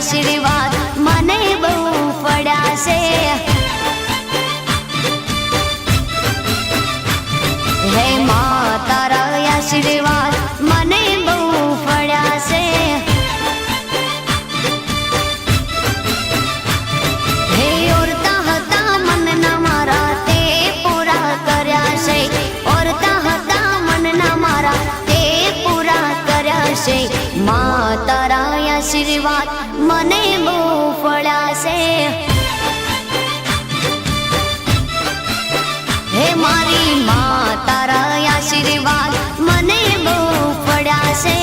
આશીર્વાદ મને બહુ પડ્યા છે। હે માં તારા આશીર્વાદ મને બહુ પડ્યા છે। હે ઓરતા હતા મનના મારા તે પૂરા કર્યા છે। ઓરતા હતા મનના મારા તે પૂરા કર્યા છે। માં તારા આશીર્વાદ મને બહુ પડ્યા છે। હે મારી માં તારા આશીર્વાદ મને બહુ પડ્યા છે।